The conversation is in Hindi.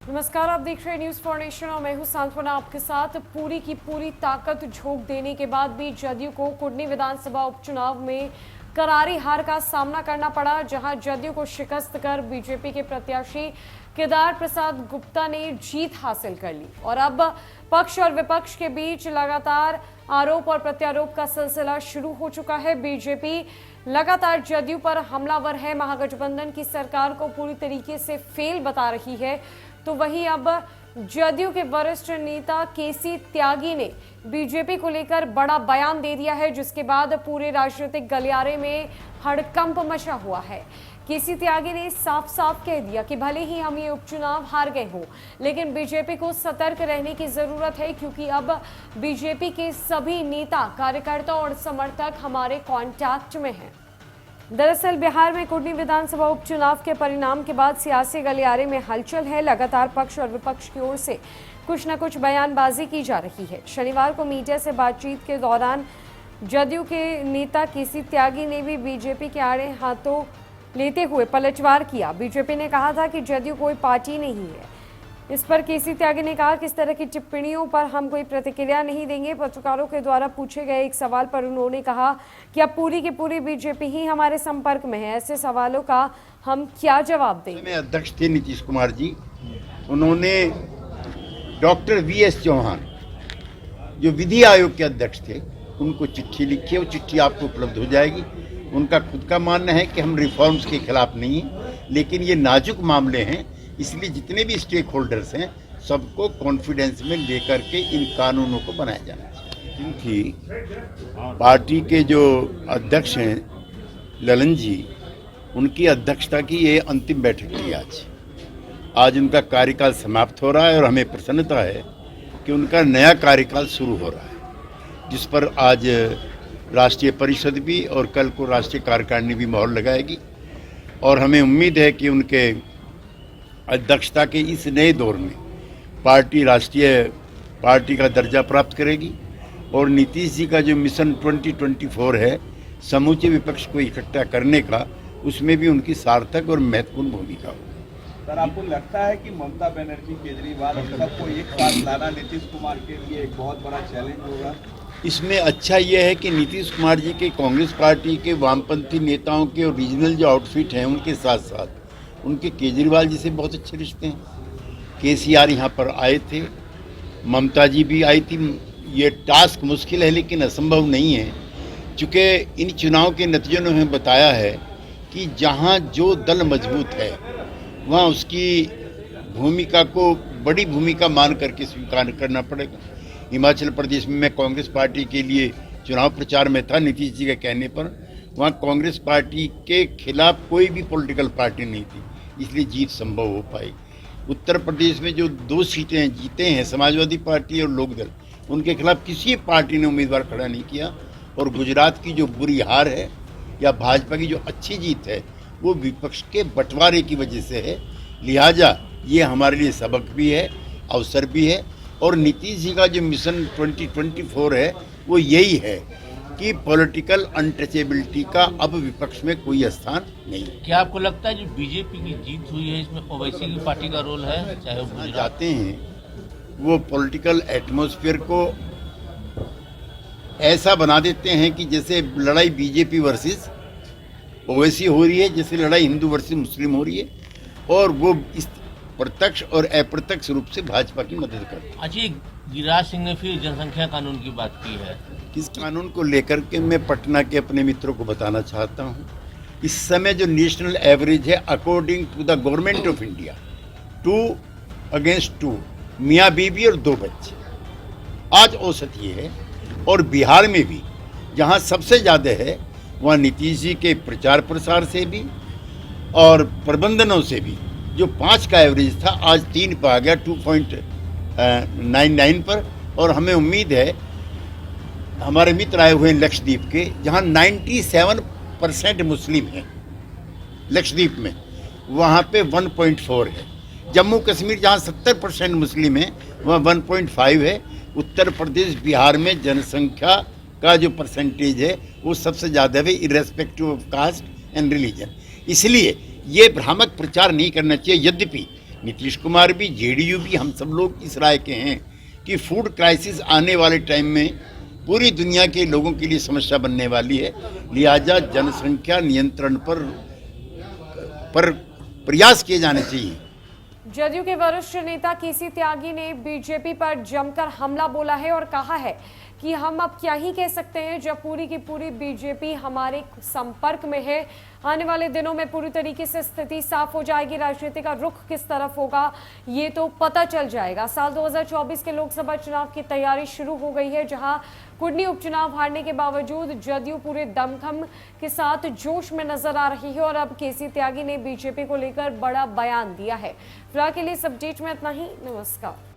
नमस्कार, आप देख रहे हैं न्यूज फॉर नेशन और मैं हूं सांत्वना आपके साथ। पूरी की पूरी ताकत झोंक देने के बाद भी जदयू को कुडनी विधानसभा उपचुनाव में करारी हार का सामना करना पड़ा, जहां जदयू को शिकस्त कर बीजेपी के प्रत्याशी केदार प्रसाद गुप्ता ने जीत हासिल कर ली और अब पक्ष और विपक्ष के बीच लगातार आरोप और प्रत्यारोप का सिलसिला शुरू हो चुका है। बीजेपी लगातार जदयू पर हमलावर है, महागठबंधन की सरकार को पूरी तरीके से फेल बता रही है। तो वहीं अब जदयू के वरिष्ठ नेता केसी त्यागी ने बीजेपी को लेकर बड़ा बयान दे दिया है, जिसके बाद पूरे राजनीतिक गलियारे में हड़कंप मचा हुआ है। केसी त्यागी ने साफ साफ कह दिया कि भले ही हम ये उपचुनाव हार गए हों, लेकिन बीजेपी को सतर्क रहने की जरूरत है, क्योंकि अब बीजेपी के सभी नेता, कार्यकर्ता और समर्थक हमारे कांटेक्ट में हैं। दरअसल बिहार में कुडनी विधानसभा उपचुनाव के परिणाम के बाद सियासी गलियारे में हलचल है। लगातार पक्ष और विपक्ष की ओर से कुछ न कुछ बयानबाजी की जा रही है। शनिवार को मीडिया से बातचीत के दौरान जदयू के नेता केसी त्यागी ने भी बीजेपी के आड़े हाथों लेते हुए पलटवार किया। बीजेपी ने कहा था कि जदयू कोई पार्टी नहीं है। इस पर केसी त्यागी ने कहा कि इस तरह की टिप्पणियों पर हम कोई प्रतिक्रिया नहीं देंगे। पत्रकारों के द्वारा पूछे गए एक सवाल पर उन्होंने कहा कि अब पूरी की पूरी बीजेपी ही हमारे संपर्क में है, ऐसे सवालों का हम क्या जवाब दें। अध्यक्ष थे नीतीश कुमार जी, उन्होंने डॉक्टर वीएस चौहान जो विधि आयोग के अध्यक्ष थे उनको चिट्ठी लिखी है। वो चिट्ठी आपको उपलब्ध हो जाएगी। उनका खुद का मानना है कि हम रिफॉर्म्स के खिलाफ नहीं हैं, लेकिन ये नाजुक मामले हैं, इसलिए जितने भी स्टेक होल्डर्स हैं सबको कॉन्फिडेंस में लेकर के इन कानूनों को बनाया जाना चाहिए। क्योंकि पार्टी के जो अध्यक्ष हैं ललन जी, उनकी अध्यक्षता की ये अंतिम बैठक थी आज उनका कार्यकाल समाप्त हो रहा है और हमें प्रसन्नता है कि उनका नया कार्यकाल शुरू हो रहा है, जिस पर आज राष्ट्रीय परिषद भी और कल को राष्ट्रीय कार्यकारिणी भी मोहर लगाएगी। और हमें उम्मीद है कि उनके अध्यक्षता के इस नए दौर में पार्टी राष्ट्रीय पार्टी का दर्जा प्राप्त करेगी और नीतीश जी का जो मिशन 2024 है समूचे विपक्ष को इकट्ठा करने का, उसमें भी उनकी सार्थक और महत्वपूर्ण भूमिका होगी। सर, आपको लगता है कि ममता बनर्जी, केजरीवाल सबको एक साथ लाना नीतीश कुमार के लिए एक बहुत बड़ा चैलेंज होगा? इसमें अच्छा यह है कि नीतीश कुमार जी के कांग्रेस पार्टी के वामपंथी नेताओं के और रीजनल जो आउटफिट हैं उनके साथ साथ उनके केजरीवाल जी से बहुत अच्छे रिश्ते हैं। केसीआर यहाँ पर आए थे, ममता जी भी आई थी। ये टास्क मुश्किल है लेकिन असंभव नहीं है, चूँकि इन चुनाव के नतीजों ने हमें बताया है कि जहाँ जो दल मजबूत है वहाँ उसकी भूमिका को बड़ी भूमिका मान करके स्वीकार करना पड़ेगा। हिमाचल प्रदेश में मैं कांग्रेस पार्टी के लिए चुनाव प्रचार में था, नीतीश जी के कहने पर वहाँ कांग्रेस पार्टी के खिलाफ कोई भी पॉलिटिकल पार्टी नहीं थी, इसलिए जीत संभव हो पाई। उत्तर प्रदेश में जो 2 सीटें जीते हैं, समाजवादी पार्टी और लोकदल, उनके खिलाफ किसी पार्टी ने उम्मीदवार खड़ा नहीं किया। और गुजरात की जो बुरी हार है या भाजपा की जो अच्छी जीत है वो विपक्ष के बंटवारे की वजह से है। लिहाजा ये हमारे लिए सबक भी है, अवसर भी है। और नीतीश जी का जो मिशन 2024 है वो यही है कि पॉलिटिकल अनटचेबिलिटी का अब विपक्ष में कोई स्थान नहीं। क्या आपको लगता है जो बीजेपी की जीत हुई है इसमें ओवैसी की पार्टी का रोल है? चाहे वो जाते हैं वो पॉलिटिकल एटमॉस्फेयर को ऐसा बना देते हैं कि जैसे लड़ाई बीजेपी वर्सेस ओवैसी हो रही है, जैसे लड़ाई हिंदू वर्सेस मुस्लिम हो रही है, और वो इस प्रत्यक्ष और अप्रत्यक्ष रूप से भाजपा की मदद करते हैं। अच्छा, गिरिराज सिंह ने फिर जनसंख्या कानून की बात की है। इस कानून को लेकर के मैं पटना के अपने मित्रों को बताना चाहता हूँ, इस समय जो नेशनल एवरेज है according to the government of India 2 मियाँ बीबी और 2 बच्चे, आज औसत ये है। और बिहार में भी जहाँ सबसे ज़्यादा है वहाँ नीतीश जी के प्रचार प्रसार से भी और प्रबंधनों से भी जो 5 का एवरेज था आज 3 पर आ गया, 2.99 पर। और हमें उम्मीद है, हमारे मित्र आए हुए हैं लक्षद्वीप के, जहां 97% मुस्लिम हैं लक्षद्वीप में, वहां पे 1.4 है। जम्मू कश्मीर जहां 70% मुस्लिम हैं वहाँ 1.5 है। उत्तर प्रदेश, बिहार में जनसंख्या का जो परसेंटेज है वो सबसे ज़्यादा है, irrespective of caste and religion. इसलिए ये भ्रामक प्रचार नहीं करना चाहिए। यद्यपि नीतीश कुमार भी, जेडीयू भी, हम सब लोग इस राय के हैं कि फूड क्राइसिस आने वाले टाइम में पूरी दुनिया के लोगों के लिए समस्या बनने वाली है। लिहाजा जनसंख्या नियंत्रण पर प्रयास किए जाने चाहिए। जदयू के वरिष्ठ नेता केसी त्यागी ने बीजेपी पर जमकर हमला बोला है और कहा है कि हम अब क्या ही कह सकते हैं जब पूरी की पूरी बीजेपी हमारे संपर्क में है। आने वाले दिनों में पूरी तरीके से स्थिति साफ हो जाएगी। राजनीति का रुख किस तरफ होगा ये तो पता चल जाएगा। साल 2024 के लोकसभा चुनाव की तैयारी शुरू हो गई है, जहां कुडनी उपचुनाव हारने के बावजूद जदयू पूरे दमखम के साथ जोश में नजर आ रही है और अब केसी त्यागी ने बीजेपी को लेकर बड़ा बयान दिया है। फिलहाल के लिए इस अपडेट में इतना ही। नमस्कार।